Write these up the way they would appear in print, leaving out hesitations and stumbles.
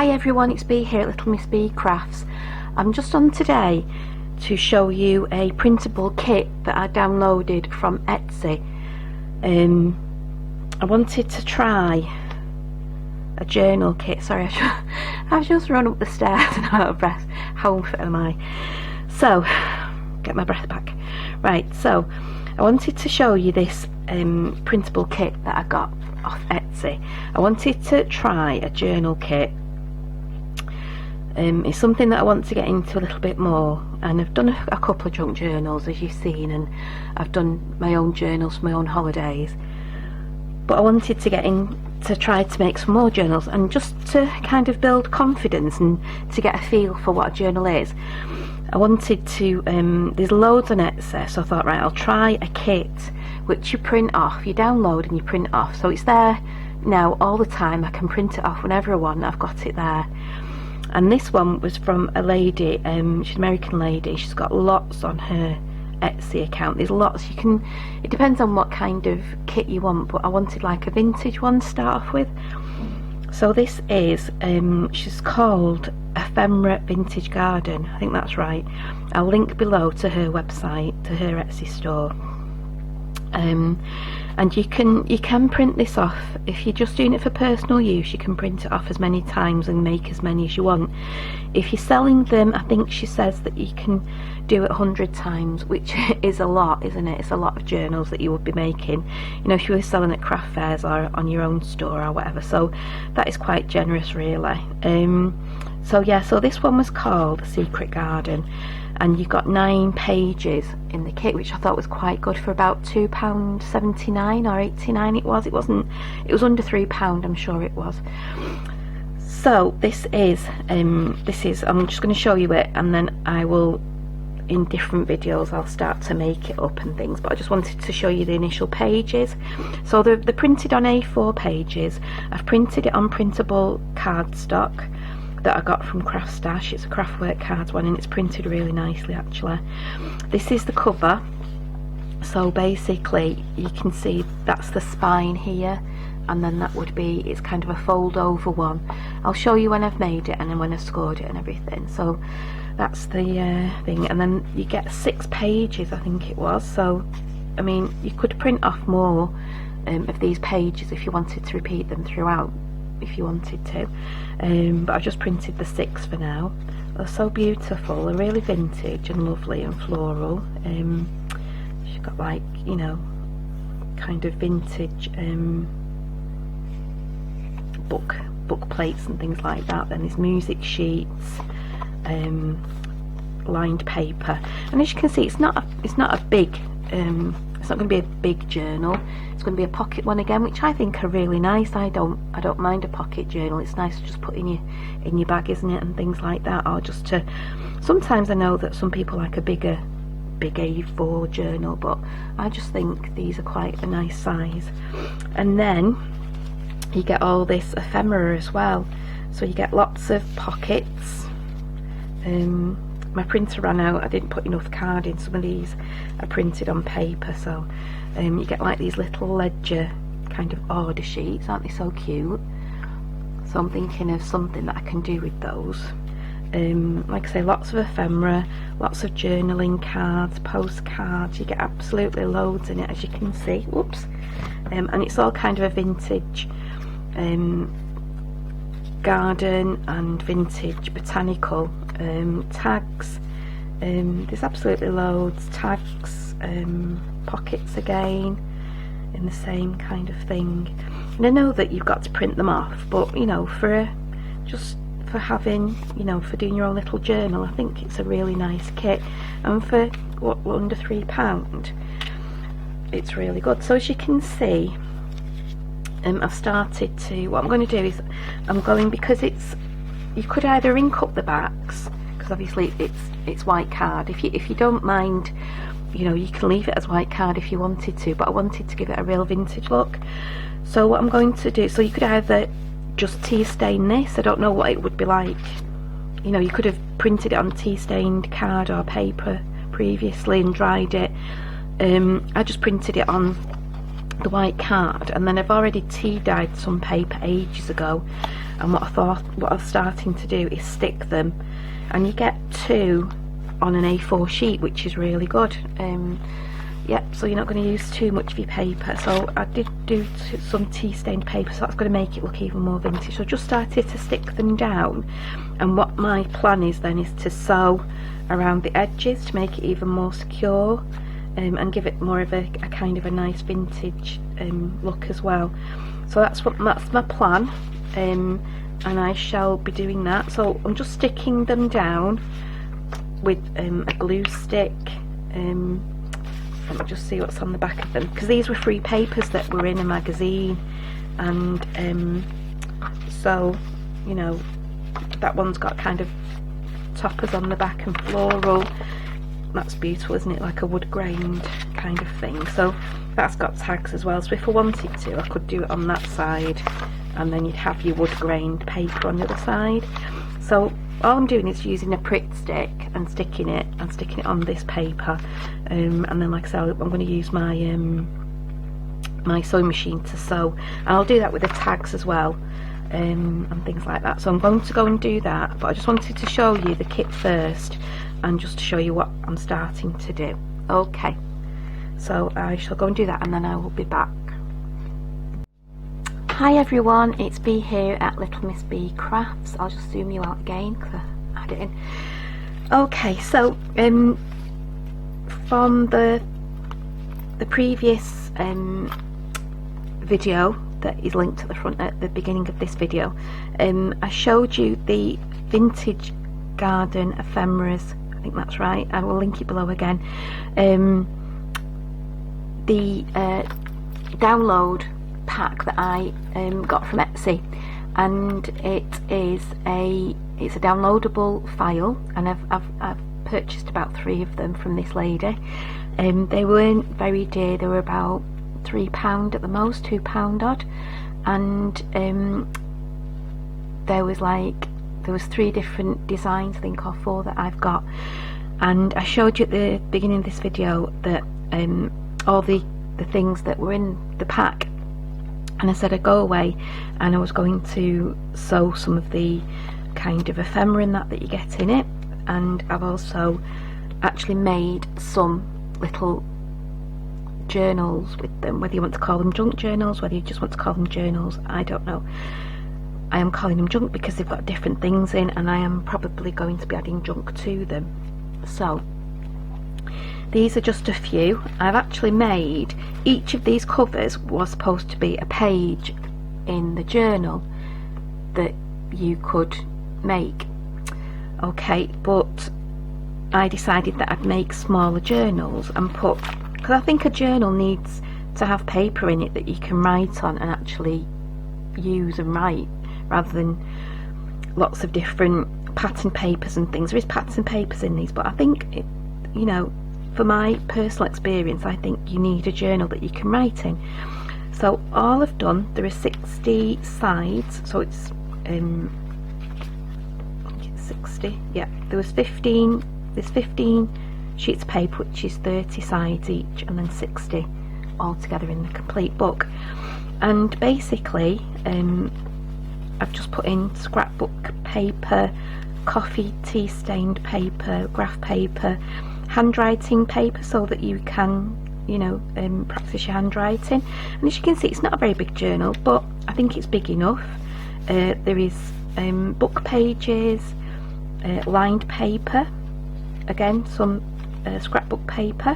Hi everyone, it's Bee here at Little Miss Bee Crafts. I'm just on today to show you a printable kit that I downloaded from Etsy. I wanted to try a journal kit. Sorry, I've just run up the stairs and I'm out of breath. How fit am I? So, get my breath back. Right, so I wanted to show you this printable kit that I got off Etsy. I wanted to try a journal kit. It's something that I want to get into a little bit more, and I've done a couple of junk journals, as you've seen, and I've done my own journals for my own holidays, but I wanted to get in to try to make some more journals, and just to kind of build confidence and to get a feel for what a journal is. I wanted to, there's loads on Etsy, so I thought, right, I'll try a kit which you print off, you download and you print it off, so it's there now all the time. I can print it off whenever I want, I've got it there. And this one was from a lady, she's an American lady. She's got lots on her Etsy account. There's lots. You can, it depends on what kind of kit you want, but I wanted like a vintage one to start off with. So this is, she's called Ephemera Vintage Garden, I think that's right. I'll link below to her website, to her Etsy store. And you can print this off. If you're just doing it for personal use, you can print it off as many times and make as many as you want. If you're selling them, I think she says that you can do it 100 times, which is a lot, isn't it? It's a lot of journals that you would be making, you know, if you were selling at craft fairs or on your own store or whatever. So that is quite generous, really. So yeah, so this one was called Secret Garden, and you've got 9 pages in the kit, which I thought was quite good for about £2.79 or 89. It was under £3, I'm sure it was. So this is I'm just going to show you it, and then I will, in different videos, I'll start to make it up and things, but I just wanted to show you the initial pages. So they're printed on A4 pages. I've printed it on printable cardstock that I got from Craft Stash. It's a Craftwork cards one, and it's printed really nicely, actually. This is the cover. So basically you can see that's the spine here, and then that would be, it's kind of a fold over one. I'll show you when I've made it and then when I've scored it and everything. So that's the thing, and then you get 6 pages, I think it was. So I mean, you could print off more of these pages if you wanted to repeat them throughout, if you wanted to, but I've just printed the 6 for now. They're so beautiful, they're really vintage and lovely and floral. She's got, like, you know, kind of vintage book plates and things like that. Then there's music sheets, lined paper, and as you can see, it's not a big, it's not going to be a big journal. It's going to be a pocket one again, which I think are really nice. I don't mind a pocket journal. It's nice to just put in your bag, isn't it, and things like that. Or just to, sometimes I know that some people like a big A4 journal, but I just think these are quite a nice size. And then you get all this ephemera as well. So you get lots of pockets. My printer ran out, I didn't put enough card in. Some of these are printed on paper, so you get like these little ledger kind of order sheets. Aren't they so cute? So I'm thinking of something that I can do with those. Like I say, lots of ephemera, lots of journaling cards, postcards. You get absolutely loads in it, as you can see. Whoops. And it's all kind of a vintage garden and vintage botanical tags. There's absolutely loads. Tags, pockets again in the same kind of thing. And I know that you've got to print them off, but you know, just for having, you know, for doing your own little journal, I think it's a really nice kit, and for what, under £3, it's really good. So as you can see, I've started to, what I'm going to do is I'm going, because it's, you could either ink up the backs, because obviously it's white card. If you don't mind, you know, you can leave it as white card if you wanted to, but I wanted to give it a real vintage look. So what I'm going to do, so you could either just tea stain this. I don't know what it would be like, you know, you could have printed it on tea stained card or paper previously and dried it. I just printed it on the white card, and then I've already tea dyed some paper ages ago, and what I'm starting to do is stick them, and you get 2 on an A4 sheet, which is really good. Yep, so you're not going to use too much of your paper. So I did do some tea stained paper, so that's going to make it look even more vintage. So I just started to stick them down, and what my plan is then is to sew around the edges to make it even more secure, and give it more of a kind of a nice vintage look as well. So that's my plan, and I shall be doing that. So I'm just sticking them down with a glue stick. Let me just see what's on the back of them, because these were free papers that were in a magazine, and so, you know, that one's got kind of toppers on the back and floral. That's beautiful, isn't it? Like a wood grained kind of thing. So that's got tags as well, so if I wanted to I could do it on that side, and then you'd have your wood grained paper on the other side. So all I'm doing is using a Pritt stick and sticking it on this paper, and then, like I said, I'm going to use my my sewing machine to sew, and I'll do that with the tags as well, and things like that. So I'm going to go and do that, but I just wanted to show you the kit first, and just to show you what I'm starting to do. Okay, so I shall go and do that, and then I will be back. Hi everyone, it's Bee here at Little Miss Bee Crafts. I'll just zoom you out again because I had it in. Okay, so from the previous video that is linked at the front at the beginning of this video, I showed you the vintage garden ephemeras. I think that's right. I will link it below again. The download pack that I got from Etsy, and it's a downloadable file, and I've purchased about 3 of them from this lady. They weren't very dear, they were about £3 at the most, £2 odd, and there was 3 different designs, I think, or 4 that I've got. And I showed you at the beginning of this video that all the things that were in the pack, and I said I'd go away and I was going to sew some of the kind of ephemera in that you get in it, and I've also actually made some little journals with them, whether you want to call them junk journals, whether you just want to call them journals, I don't know. I am calling them junk because they've got different things in, and I am probably going to be adding junk to them. So these are just a few. I've actually made, each of these covers was supposed to be a page in the journal that you could make. Okay, but I decided that I'd make smaller journals and put, because I think a journal needs to have paper in it that you can write on and actually use and write, rather than lots of different pattern papers and things. There is pattern papers in these, but I think it, you know, for my personal experience, I think you need a journal that you can write in. So all I've done, there are 60 sides, so it's 60, yeah, there's 15 sheets of paper, which is 30 sides each, and then 60 all together in the complete book. And basically I've just put in scrapbook paper, coffee tea stained paper, graph paper, handwriting paper, so that you can, you know, practice your handwriting. And as you can see, it's not a very big journal, but I think it's big enough. There is book pages, lined paper, again some scrapbook paper,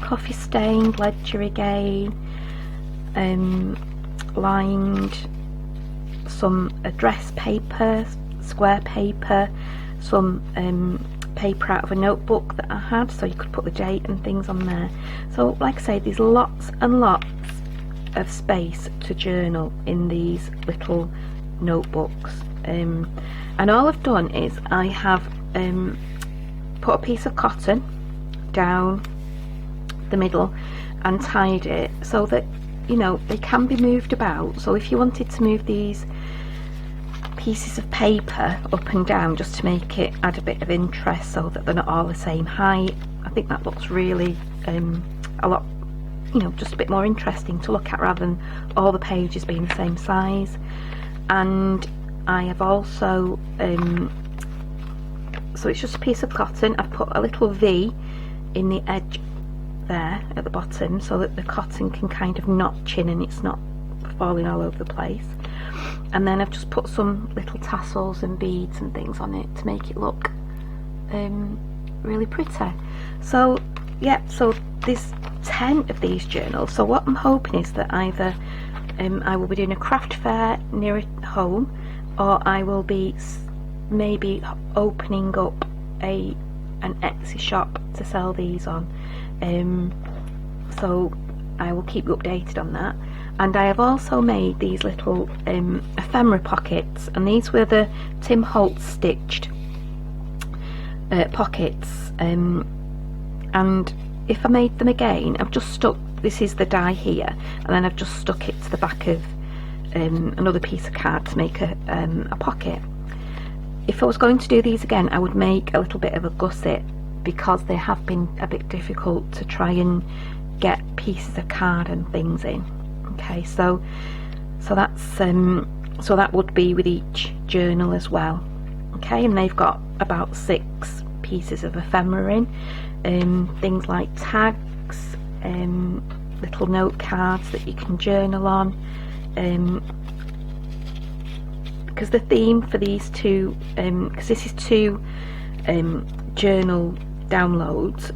coffee stained ledger again, lined, some address paper, square paper, some paper out of a notebook that I had, so you could put the date and things on there. So like I say, there's lots and lots of space to journal in these little notebooks, and all I've done is I have put a piece of cotton down the middle and tied it so that, you know, they can be moved about. So if you wanted to move these pieces of paper up and down just to make it add a bit of interest so that they're not all the same height, I think that looks really a lot you know, just a bit more interesting to look at rather than all the pages being the same size. And I have also so it's just a piece of cotton. I've put a little V in the edge there at the bottom so that the cotton can kind of notch in and it's not falling all over the place. And then I've just put some little tassels and beads and things on it to make it look really pretty. So yeah, so there's 10 of these journals. So what I'm hoping is that either I will be doing a craft fair near home, or I will be maybe opening up an Etsy shop to sell these on. So I will keep you updated on that. And I have also made these little ephemera pockets, and these were the Tim Holtz stitched pockets. And if I made them again, I've just stuck, this is the die here, and then I've just stuck it to the back of another piece of card to make a pocket. If I was going to do these again, I would make a little bit of a gusset, because they have been a bit difficult to try and get pieces of card and things in. Okay, so that's so that would be with each journal as well. Okay, and they've got about 6 pieces of ephemera in, things like tags, little note cards that you can journal on, because the theme for these two, because this is 2 journal downloads,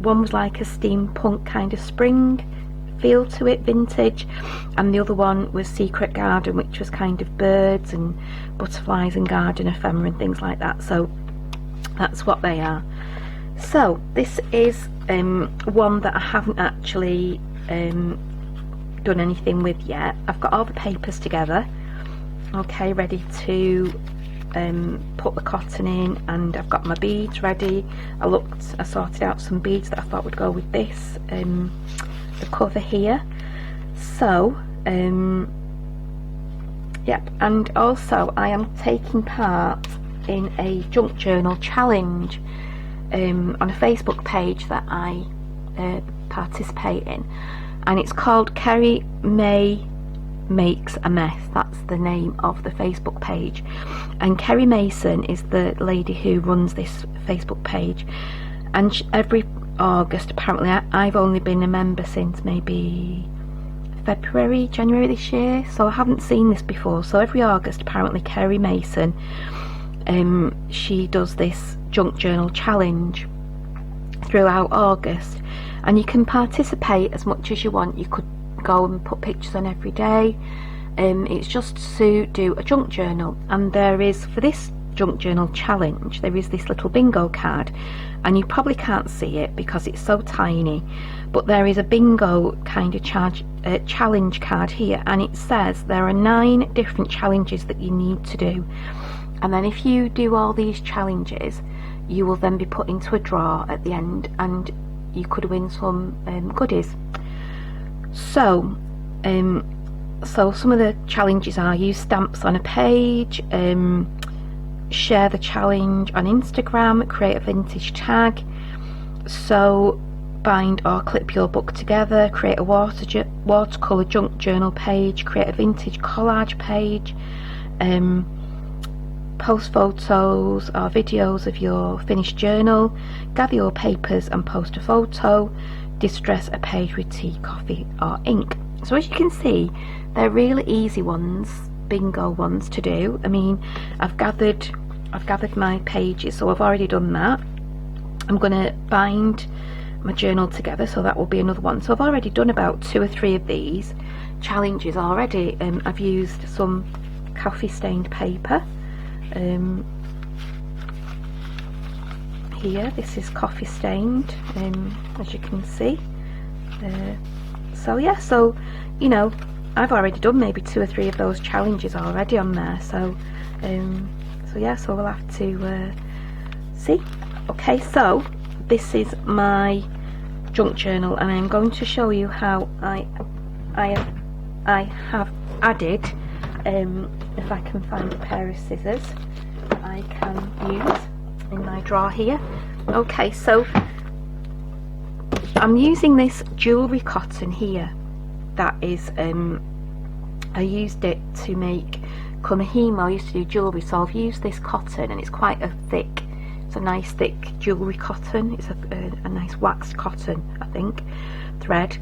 one was like a steampunk kind of spring feel to it, vintage, and the other one was Secret Garden, which was kind of birds and butterflies and garden ephemera and things like that. So that's what they are. So this is one that I haven't actually done anything with yet. I've got all the papers together, okay, ready to put the cotton in, and I've got my beads ready. I sorted out some beads that I thought would go with this, the cover here. So yep, and also I am taking part in a junk journal challenge on a Facebook page that I participate in, and it's called Kerry Makes a Mess. That's the name of the Facebook page, and Kerry Mason is the lady who runs this Facebook page, and every August, apparently, I've only been a member since maybe January this year, so I haven't seen this before. So every August, apparently, Kerry Mason, she does this junk journal challenge throughout August, and you can participate as much as you want. You could go and put pictures on every day. It's just to do a junk journal, and there is, for this junk journal challenge, there is this little bingo card, and you probably can't see it because it's so tiny, but there is a bingo kind of challenge card here, and it says there are 9 different challenges that you need to do, and then if you do all these challenges, you will then be put into a draw at the end, and you could win some goodies. So some of the challenges are: use stamps on a page, share the challenge on Instagram, create a vintage tag, sew, bind or clip your book together, create a watercolour junk journal page, create a vintage collage page, post photos or videos of your finished journal, gather your papers and post a photo, distress a page with tea, coffee or ink. So as you can see, they're really easy ones, bingo ones to do. I mean, I've gathered my pages, so I've already done that. I'm going to bind my journal together, so that will be another one. So I've already done about 2 or 3 of these challenges already. I've used some coffee stained paper. Here, this is coffee stained, as you can see. So yeah, so you know, I've already done maybe 2 or 3 of those challenges already on there. So yeah, so we'll have to see. Okay, so this is my junk journal, and I'm going to show you how I have added, if I can find a pair of scissors I can use in my drawer here. Okay, so I'm using this jewellery cotton here. That is, I used it to make Kumahimo. I used to do jewellery, so I've used this cotton, and it's quite a thick, it's a nice thick jewellery cotton. It's a nice waxed cotton, I think, thread,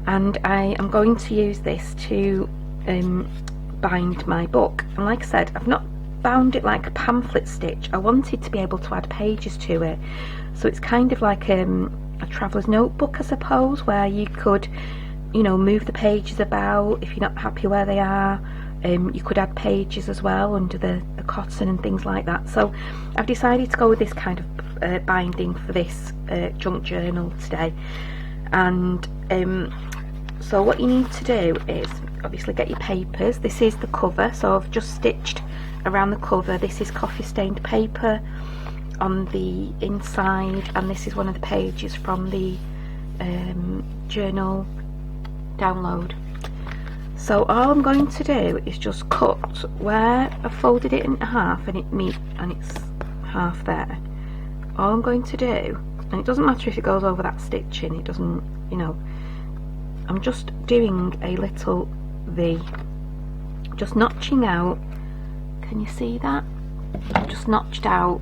and I am going to use this to bind my book. And like I said, I've not bound it like a pamphlet stitch. I wanted to be able to add pages to it, so it's kind of like a traveller's notebook, I suppose, where you could, you know, move the pages about if you're not happy where they are. You could add pages as well under the cotton and things like that. So I've decided to go with this kind of binding for this junk journal today. And so what you need to do is obviously get your papers. This is the cover, so I've just stitched around the cover. This is coffee stained paper on the inside, and this is one of the pages from the journal download. So all I'm going to do is just cut where I folded it in half and it's half there. All I'm going to do, and it doesn't matter if it goes over that stitching, it doesn't, you know, I'm just doing a little V, just notching out. Can you see that? I've just notched out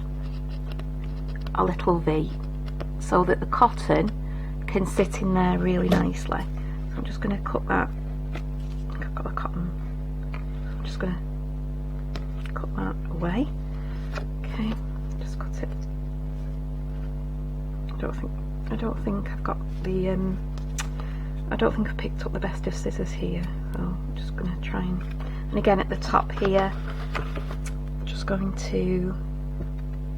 a little V so that the cotton can sit in there really nicely. So I'm just going to cut that. I think I've got the cotton. I'm just going to cut that away. Okay, just cut it. I don't think I've got the I don't think I've picked up the best of scissors here, so I'm just going to try and again at the top here, just going to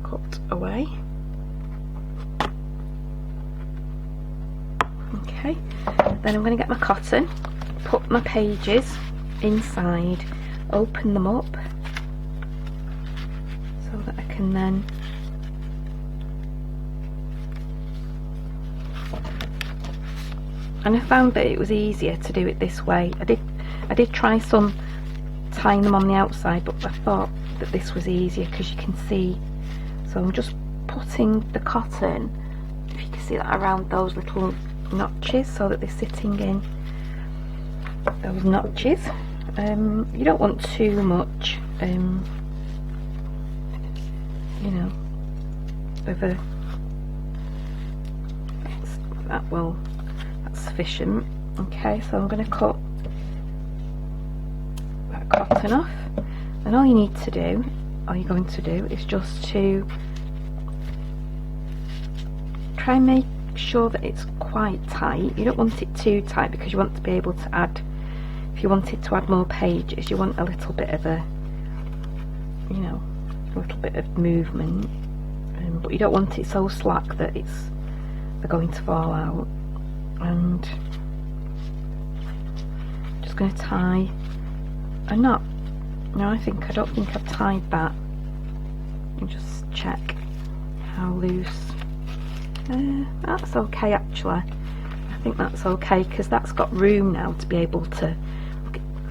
cut away. Okay, then I'm going to get my cotton, put my pages inside, open them up so that I can then and I found that it was easier to do it this way. I did try some tying them on the outside, but I thought that this was easier because you can see. So I'm just putting the cotton, if you can see that, around those little notches so that they're sitting in those notches. You don't want too much, you know, of a, that will, that's sufficient. Okay, so I'm going to cut that cotton off, and all you need to do, all you're going to do is just to try and make sure that it's quite tight. You don't want it too tight because you want to be able to add, if you wanted to add more pages, you want a little bit of a, you know, a little bit of movement, but you don't want it so slack that they're going to fall out. And just going to tie a knot. No, I don't think I've tied that. Let me just check how loose. That's okay actually. I think that's okay because that's got room now to be able to,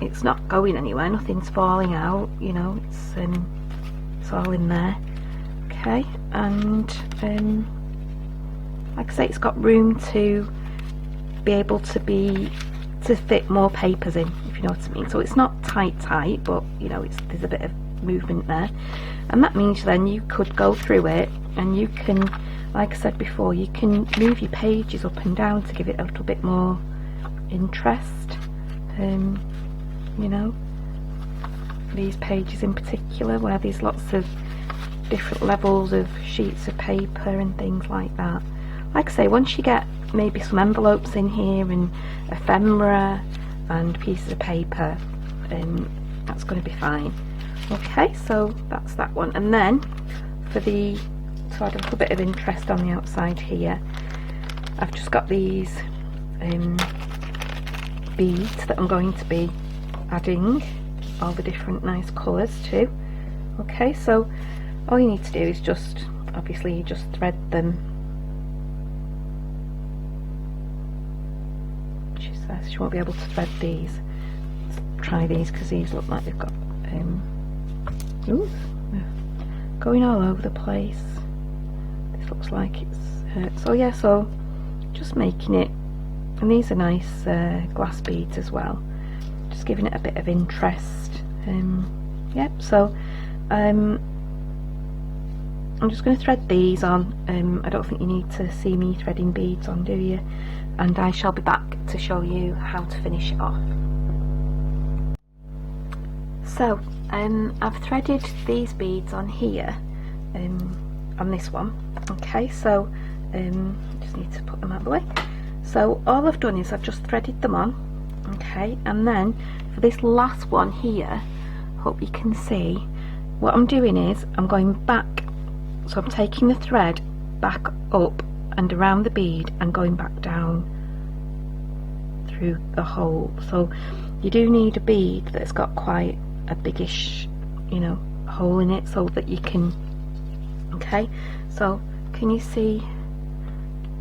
it's not going anywhere, nothing's falling out, you know, it's all in there. Okay, and like I say, it's got room to be able to fit more papers in, if you know what I mean. So it's not tight, but you know, there's a bit of movement there, and that means then you could go through it and you can, like I said before, you can move your pages up and down to give it a little bit more interest. You know, these pages in particular, where there's lots of different levels of sheets of paper and things like that. Like I say, once you get maybe some envelopes in here and ephemera and pieces of paper, that's going to be fine. Okay, so that's that one. And then to add a little bit of interest on the outside here, I've just got these beads that I'm going to be adding all the different nice colours to. Okay, so all you need to do is just, obviously, just thread them. She says she won't be able to thread these. Let's try these because these look like they've got ooh, going all over the place. This looks like it's so yeah, so just making it, and these are nice glass beads as well, just giving it a bit of interest. Yep, so I'm just going to thread these on. I don't think you need to see me threading beads on, do you? And I shall be back to show you how to finish it off. So I've threaded these beads on here, on this one. Okay, so just need to put them out of the way. So all I've done is I've just threaded them on, okay, and then for this last one here, hope you can see, what I'm doing is I'm going back, so I'm taking the thread back up and around the bead and going back down through the hole. So you do need a bead that's got quite a biggish, you know, hole in it so that you can, okay, so can you see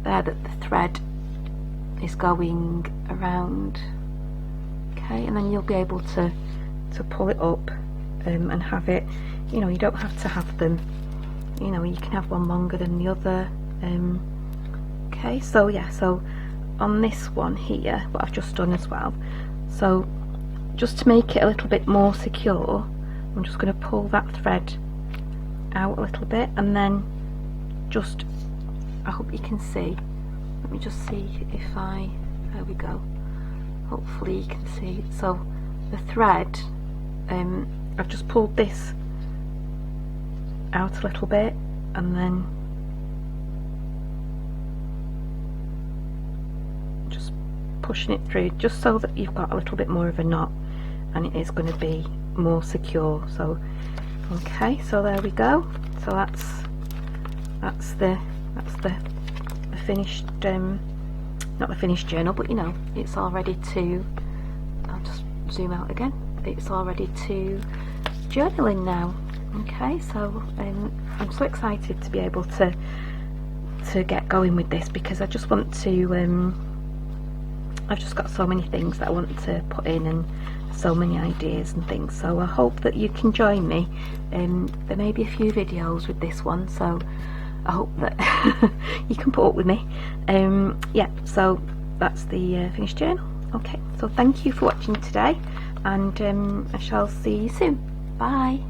there that the thread is going around, okay, and then you'll be able to pull it up and have it, you know, you don't have to have them, you know, you can have one longer than the other. Okay, so yeah, so on this one here, what I've just done as well, so just to make it a little bit more secure, I'm just going to pull that thread out a little bit, and then just, I hope you can see, let me just see if there we go, hopefully you can see. So the thread, I've just pulled this out a little bit and then just pushing it through, just so that you've got a little bit more of a knot and it is going to be more secure. So okay, so there we go. So that's the finished, not the finished journal, but you know, it's all ready to, I'll just zoom out again, it's all ready to journaling now. Okay, so I'm so excited to be able to get going with this, because I just want to, I've just got so many things that I want to put in and so many ideas and things, so I hope that you can join me. There may be a few videos with this one, so I hope that you can put up with me. Yeah, so that's the finished journal. Okay, so thank you for watching today, and I shall see you soon. Bye.